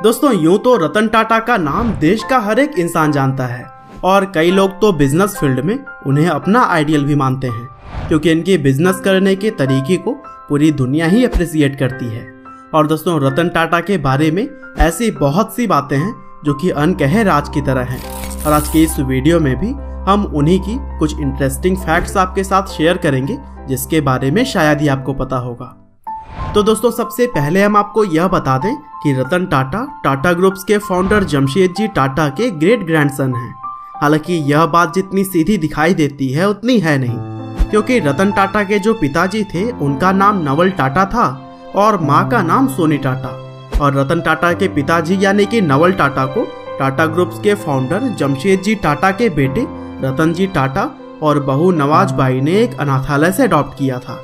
दोस्तों यूं तो रतन टाटा का नाम देश का हर एक इंसान जानता है और कई लोग तो बिजनेस फील्ड में उन्हें अपना आइडियल भी मानते हैं, क्योंकि इनके बिजनेस करने के तरीके को पूरी दुनिया ही अप्रिसिएट करती है। और दोस्तों रतन टाटा के बारे में ऐसी बहुत सी बातें हैं जो कि अनकहे राज की तरह हैं, और आज के इस वीडियो में भी हम उन्हीं की कुछ इंटरेस्टिंग फैक्ट्स आपके साथ शेयर करेंगे जिसके बारे में शायद ही आपको पता होगा। तो दोस्तों सबसे पहले हम आपको यह बता दें कि रतन टाटा टाटा ग्रुप्स के फाउंडर जमशेदजी टाटा के ग्रेट ग्रैंडसन हैं। हालांकि यह बात जितनी सीधी दिखाई देती है उतनी है नहीं, क्योंकि रतन टाटा के जो पिताजी थे उनका नाम नवल टाटा था और माँ का नाम सोनी टाटा। और रतन टाटा के पिताजी यानी कि नवल टाटा को टाटा ग्रुप्स के फाउंडर जमशेदजी टाटा के बेटे रतन जी टाटा और बहू नवाज बाई ने एक अनाथालय से अडॉप्ट किया था।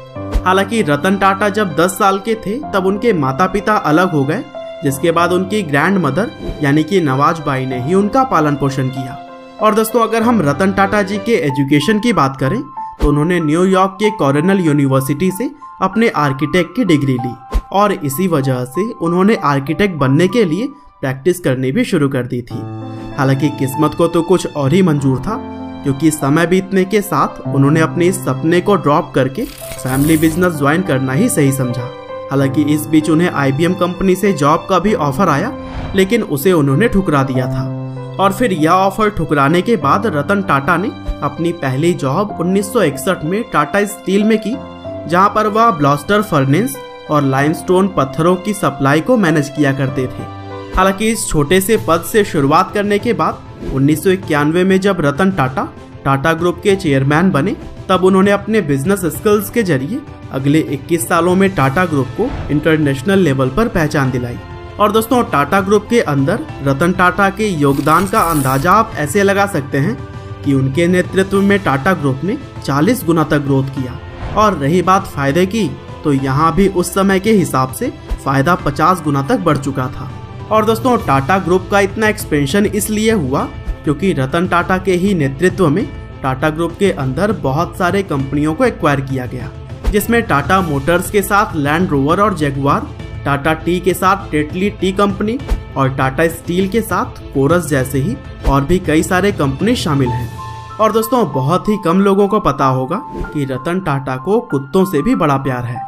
हालांकि रतन टाटा जब 10 साल के थे तब उनके माता पिता अलग हो गए, जिसके बाद उनकी ग्रैंड मदर यानी कि नवाज बाई ने ही उनका पालन पोषण किया। और दोस्तों अगर हम रतन टाटा जी के एजुकेशन की बात करें तो उन्होंने न्यूयॉर्क के कॉर्नेल यूनिवर्सिटी से अपने आर्किटेक्ट की डिग्री ली और इसी वजह से उन्होंने आर्किटेक्ट बनने के लिए प्रैक्टिस करनी भी शुरू कर दी थी। हालांकि किस्मत को तो कुछ और ही मंजूर था, क्योंकि समय बीतने के साथ उन्होंने अपने इस सपने को ड्रॉप करके फैमिली बिजनेस ज्वाइन करना ही सही समझा। हालांकि इस बीच उन्हें IBM कंपनी से जॉब का भी ऑफर आया, लेकिन उसे उन्होंने ठुकरा दिया था। और फिर यह ऑफर ठुकराने के बाद रतन टाटा ने अपनी पहली जॉब 1961 में टाटा स्टील में की, जहां पर वह ब्लास्टर फर्नेस और लाइमस्टोन पत्थरों की सप्लाई को मैनेज किया करते थे। हालांकि इस छोटे से पद से शुरुआत करने के बाद 1991 में जब रतन टाटा टाटा ग्रुप के चेयरमैन बने, तब उन्होंने अपने बिजनेस स्किल्स के जरिए अगले 21 सालों में टाटा ग्रुप को इंटरनेशनल लेवल पर पहचान दिलाई। और दोस्तों टाटा ग्रुप के अंदर रतन टाटा के योगदान का अंदाजा आप ऐसे लगा सकते हैं कि उनके नेतृत्व में टाटा ग्रुप ने 40 गुना तक ग्रोथ किया। और रही बात फायदे की, तो यहाँ भी उस समय के हिसाब से फायदा 50 गुना तक बढ़ चुका था। और दोस्तों टाटा ग्रुप का इतना एक्सपेंशन इसलिए हुआ क्योंकि रतन टाटा के ही नेतृत्व में टाटा ग्रुप के अंदर बहुत सारे कंपनियों को एक्वायर किया गया, जिसमें टाटा मोटर्स के साथ लैंड रोवर और जगुआर, टाटा टी के साथ टेटली टी कंपनी और टाटा स्टील के साथ कोरस जैसे ही और भी कई सारे कंपनी शामिल हैं। और दोस्तों बहुत ही कम लोगों को पता होगा कि रतन टाटा को कुत्तों से भी बड़ा प्यार है,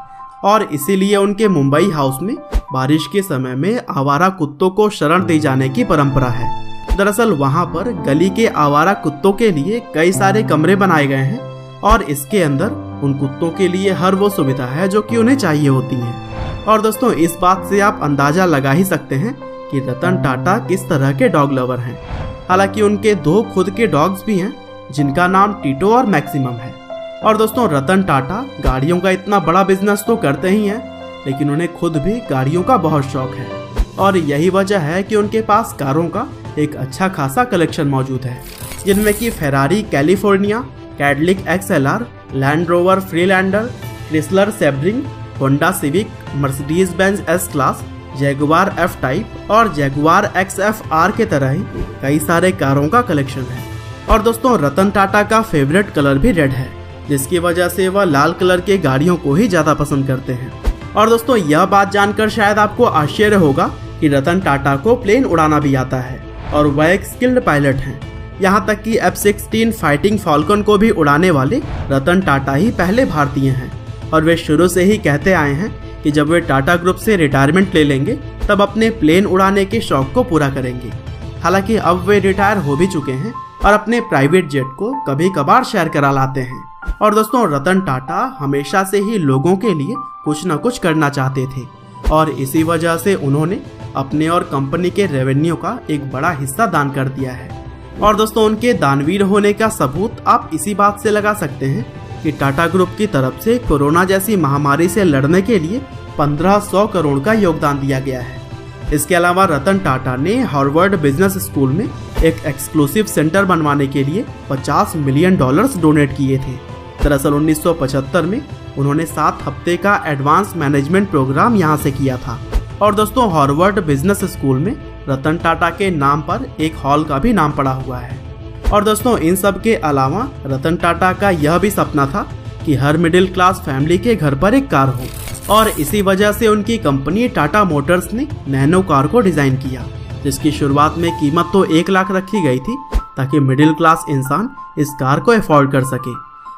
और इसीलिए उनके मुंबई हाउस में बारिश के समय में आवारा कुत्तों को शरण दे जाने की परंपरा है। दरअसल वहां पर गली के आवारा कुत्तों के लिए कई सारे कमरे बनाए गए हैं और इसके अंदर उन कुत्तों के लिए हर वो सुविधा है जो कि उन्हें चाहिए होती है। और दोस्तों इस बात से आप अंदाजा लगा ही सकते हैं कि रतन टाटा किस तरह के डॉग लवर हैं। हालांकि उनके 2 खुद के डॉग्स भी हैं जिनका नाम टीटो और मैक्सिमम है। और दोस्तों रतन टाटा गाड़ियों का इतना बड़ा बिजनेस तो करते ही हैं, लेकिन उन्हें खुद भी गाड़ियों का बहुत शौक है, और यही वजह है कि उनके पास कारों का एक अच्छा खासा कलेक्शन मौजूद है, जिनमें कि Ferrari California, कैडलिक XLR, land rover Freelander, Chrysler Sebring, Honda civic, Mercedes Benz S class, Jaguar F type और जगुआर XFR के तरह ही कई सारे कारों का कलेक्शन है। और दोस्तों रतन टाटा का फेवरेट कलर भी रेड है, जिसकी वजह से वह लाल कलर के गाड़ियों को ही ज्यादा पसंद करते हैं। और दोस्तों यह बात जानकर शायद आपको आश्चर्य होगा कि रतन टाटा को प्लेन उड़ाना भी आता है और वह एक स्किल्ड पायलट हैं। यहाँ तक कि F-16 फाइटिंग फॉल्कन को भी उड़ाने वाले रतन टाटा ही पहले भारतीय हैं, और वे शुरू से ही कहते आए हैं कि जब वे टाटा ग्रुप से रिटायरमेंट ले लेंगे तब अपने प्लेन उड़ाने के शौक को पूरा करेंगे। हालांकि अब वे रिटायर हो भी चुके हैं और अपने प्राइवेट जेट को कभी कभार शेयर करा लाते हैं। और दोस्तों रतन टाटा हमेशा से ही लोगों के लिए कुछ न कुछ करना चाहते थे, और इसी वजह से उन्होंने अपने और कंपनी के रेवेन्यू का एक बड़ा हिस्सा दान कर दिया है। और दोस्तों उनके दानवीर होने का सबूत आप इसी बात से लगा सकते हैं कि टाटा ग्रुप की तरफ से कोरोना जैसी महामारी से लड़ने के लिए 1500 करोड़ का योगदान दिया गया है। इसके अलावा रतन टाटा ने हार्वर्ड बिजनेस स्कूल में एक एक्सक्लूसिव सेंटर बनवाने के लिए $50 मिलियन डोनेट किए थे। दरअसल 1975 में उन्होंने 7 हफ्ते का एडवांस मैनेजमेंट प्रोग्राम यहाँ से किया था। और दोस्तों हार्वर्ड बिजनेस स्कूल में रतन टाटा के नाम पर एक हॉल का भी नाम पड़ा हुआ है। और दोस्तों इन सब के अलावा रतन टाटा का यह भी सपना था कि जब वे रिटायर हो जाएंगे तब अपने प्लेन उड़ाने के शौक को पूरा करेंगे। हालांकि अब वे रिटायर हो भी चुके हैं और अपने प्राइवेट जेट को कभी कभार शेयर करा लाते हैं। और दोस्तों कि हर मिडिल क्लास फैमिली के घर पर एक कार हो, और इसी वजह से उनकी कंपनी टाटा मोटर्स ने नैनो कार को डिजाइन किया, जिसकी शुरुआत में कीमत तो 1 लाख रखी गई थी ताकि मिडिल क्लास इंसान इस कार को अफोर्ड कर सके।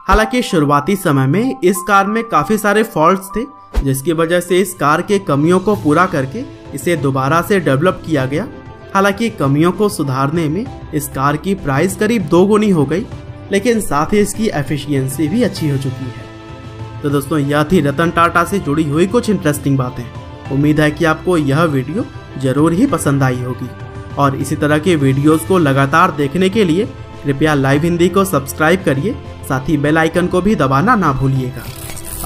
हालांकि शुरुआती समय में इस कार में काफ़ी सारे फॉल्ट्स थे, जिसकी वजह से इस कार के कमियों को पूरा करके इसे दोबारा से डेवलप किया गया। हालांकि कमियों को सुधारने में इस कार की प्राइस करीब 2 गुनी हो गई, लेकिन साथ ही इसकी एफिशिएंसी भी अच्छी हो चुकी है। तो दोस्तों, यह थी रतन टाटा से जुड़ी हुई कुछ इंटरेस्टिंग बातें। उम्मीद है कि आपको यह वीडियो जरूर ही पसंद आई होगी, और इसी तरह के वीडियोस को लगातार देखने के लिए कृपया लाइव हिंदी को सब्सक्राइब करिए, साथ ही बेल आइकन को भी दबाना ना भूलिएगा।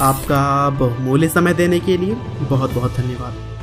आपका बहुमूल्य समय देने के लिए बहुत बहुत धन्यवाद।